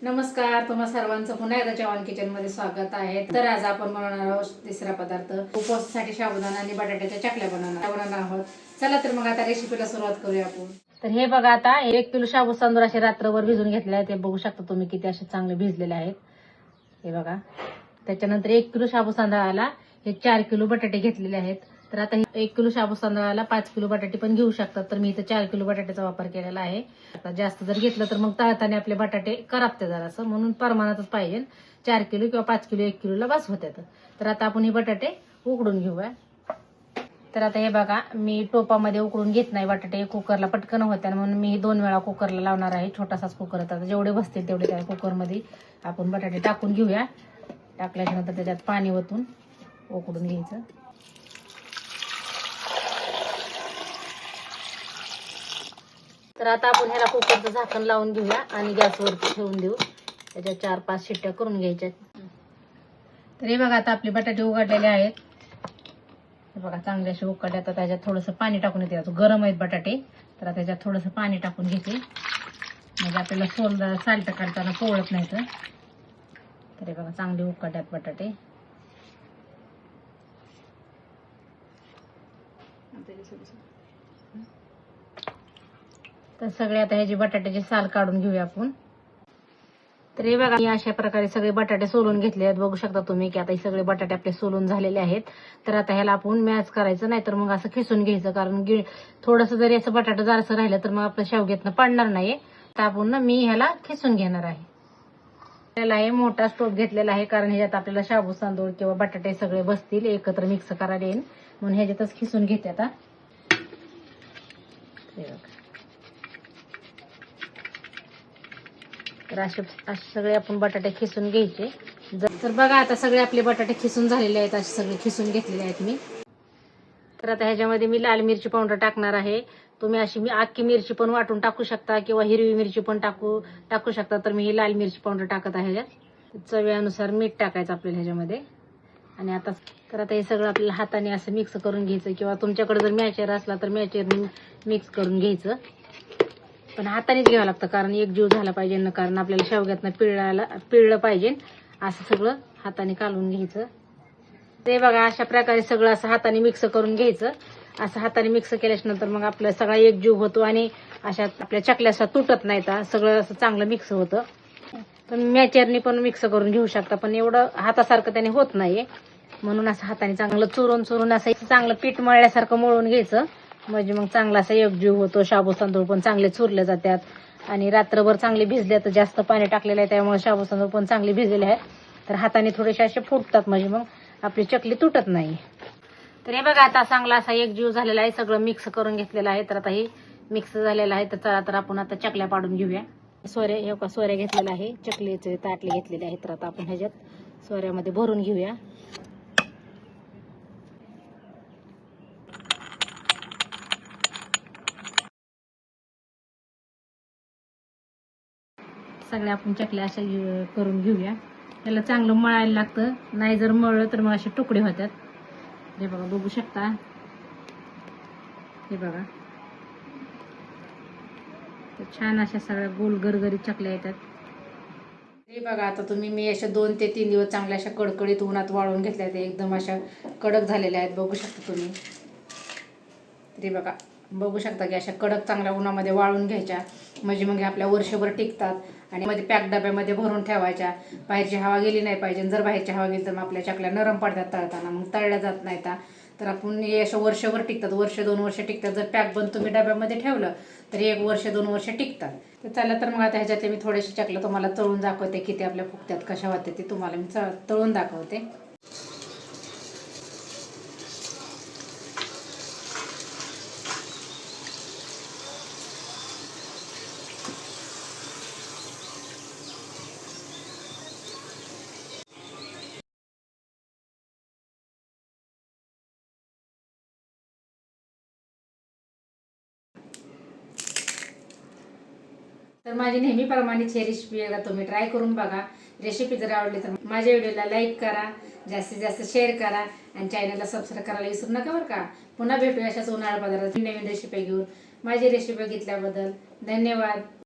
नमस्कार, तुम्हा सर्वांचं पुन्हा एकदा चव्हाण किचन मध्ये स्वागत आहे. तर आज आपण बनवणार आहोत तिसरा पदार्थ, उपवासासाठी साबुदाणा आणि बटाट्याच्या चकल्या बनवणार आहोत. चला तर मग आता रेसिपीला सुरुवात करूया आपण. तर हे बघा, आता 1 किलो शाबू तांदूळ असे रात्रभर भिजून घेतले आहेत. ते बघू शकता तुम्ही किती असे चांगले भिजलेले आहेत. हे बघा, त्याच्यानंतर 1 किलो शाबू तांदळाला हे 4 किलो बटाटे घेतलेले आहेत. तर आता 1 किलो शाबू तांदळाला 5 किलो बटाटे पण घेऊ शकतात. तर मी इथं 4 किलो बटाट्याचा वापर केलेला आहे. आता जास्त जर घेतलं तर मग तळताना आपले बटाटे करपते जरासं, म्हणून प्रमाणातच पाहिजे. 4 किलो किंवा 5 किलो 1 किलोला बस होतात. तर आता आपण हे बटाटे उकडून घेऊया. तर आता हे बघा, मी टोपामध्ये उकडून घेत नाही बटाटे, कुकरला पटकन होत्या म्हणून मी 2 वेळा कुकरला लावणार आहे. छोटासाच कुकर होता, जेवढे बसतील तेवढे त्या कुकरमध्ये आपण बटाटे टाकून घेऊया. टाकल्यानंतर त्याच्यात पाणी ओतून उकडून घ्यायचं. तर आता आपण ह्याला कुकरचं झाकण लावून घेऊया आणि गॅसवरती ठेवून देऊ. त्याच्यात 4-5 शिट्ट्या करून घ्यायच्या. तर हे बघा, आता आपले बटाटे उघडलेले आहेत. हे बघा, चांगले असे उकडले. आता त्याच्यात थोडंसं पाणी टाकून येते. गरम आहेत बटाटे, तर त्याच्यात थोडंसं पाणी टाकून घेते, म्हणजे आपल्याला साल्ट काढताना पोळत नाही. तर हे बघा, चांगले उकडल्यात बटाटे. तर सगळे आता ह्याची बटाट्याची साल काढून घेऊया आपण. तर हे बघा, मी अशा प्रकारे सगळे बटाटे सोलून घेतले आहेत. बघू शकता तुम्ही की आता हे सगळे बटाटे आपले सोलून झालेले आहेत. तर आता ह्याला आपण मॅच करायचं, नाही तर मग असं खिसून घ्यायचं, कारण थोडंसं जरी असं बटाटा जारसं राहिलं तर मग आपलं शेवग्यातनं पडणार नाही. तर आपण मी ह्याला खिसून घेणार आहे. त्याला हे मोठा स्टोप घेतलेला आहे, कारण ह्याच्यात आपल्याला शाबू तांदूळ किंवा बटाटे सगळे बसतील, एकत्र मिक्स करायला येईल म्हणून ह्याच्यातच खिसून घेते. आता तर असे सगळे आपण बटाटे खिसून घ्यायचे. तर बघा, आता सगळे आपले बटाटे खिसून झालेले आहेत. असे सगळे खिसून घेतलेले आहेत मी. तर आता ह्याच्यामध्ये मी लाल मिरची पावडर टाकणार आहे. तुम्ही अशी अख्खी मिरची पण वाटून टाकू शकता किंवा हिरवी मिरची पण टाकू शकता. तर मी ही लाल मिरची पावडर टाकत आहे. ह्याच्यात चवीनुसार मीठ टाकायचं आपल्याला ह्याच्यामध्ये. आणि आता हे सगळं आपल्याला हाताने असं मिक्स करून घ्यायचं, किंवा तुमच्याकडे जर मॅचर असला तर मॅचरने मिक्स करून घ्यायचं. पण हातानेच घ्यावं लागतं, कारण एक जीव झाला पाहिजे ना, कारण आपल्याला शेवग्यातनं पिळलं पाहिजे. असं सगळं हाताने कालवून घ्यायचं. ते बघा, अशा प्रकारे सगळं असं हाताने मिक्स करून घ्यायचं. असं हाताने मिक्स केल्यानंतर मग आपला सगळा एक जीव होतो आणि अशा आपल्या चकल्या अशा तुटत नाहीत. सगळं असं चांगलं मिक्स होतं. पण मॅचरने पण मिक्स करून घेऊ शकता, पण एवढं हातासारखं त्याने होत नाहीये, म्हणून असं हाताने चांगलं चुरून असं चांगलं पीठ मळल्यासारखं मळून घ्यायचं. म्हणजे मग चांगला असा एकजीव होतो. शाबू तांदूळ पण चांगले चुरले जातात आणि रात्रभर चांगले भिजले. तर जास्त पाणी टाकलेलं आहे त्यामुळे शाबू तांदूळ पण चांगले भिजलेले आहेत. तर हाताने थोडेसे असे फुटतात, म्हणजे मग आपली चकली तुटत नाही. तर हे बघा, आता चांगला असा एकजीव झालेला आहे. सगळं मिक्स करून घेतलेलं आहे. तर आता हे मिक्स झालेलं आहे. तर चला, तर आपण आता चकल्या पाडून घेऊया. सोऱ्या घेतलेल्या आहे, चकलीचे ताटले घेतलेले आहेत. तर आता आपण ह्याच्यात सोऱ्यामध्ये भरून घेऊया. सगळ्या आपण चकल्या अशा करून घेऊया. त्याला चांगलं मळायला लागतं, नाही जर मळलं तर मग असे तुकडे होतात. हे बघा, बघू शकता. हे बघा, छान अशा सगळ्या गोल गरगरीत चकल्या येतात. हे बघा, आता मी अशा 2 ते 3 दिवस चांगल्या अशा कडकडीत उन्हात वाळवून घेतल्या. ते एकदम अशा कडक झालेल्या आहेत. बघू शकता तुम्ही. तरी बघा, बघू शकता की अशा कडक चांगल्या उन्हामध्ये वाळून घ्यायच्या, म्हणजे मग आपल्या वर्षभर टिकतात. आणि मध्ये पॅक डब्यामध्ये भरून ठेवायच्या. बाहेरची हवा गेली नाही पाहिजे. जर बाहेरची हवा गेली तर मग आपल्या चकल्या नरम पडतात तळताना, मग तळल्या जात नाहीत. तर आपण हे अशा वर्षभर टिकतात, 1-2 वर्ष टिकतात. जर पॅक बंद तुम्ही डब्यामध्ये ठेवलं तर 1-2 वर्ष टिकतात. तर चला, तर मग आता ह्याच्यातले मी थोडेसे चकल्या तुम्हाला तळून दाखवते, किती आपल्या फुगत्यात, कशा होते ते तुम्हाला मी तळून दाखवते. तर माझी नेहमीप्रमाणेच ही रेसिपी एकदा तुम्ही ट्राय करून बघा. रेसिपी जर आवडली तर माझ्या व्हिडिओला लाईक करा, जास्तीत जास्त शेअर करा आणि चॅनलला सबस्क्राईब करायला विसरू नका बरं का. पुन्हा भेटूया अशाच उन्हाळा पदार्थ नवीन रेसिपी घेऊन. माझी रेसिपी बघितल्याबद्दल धन्यवाद.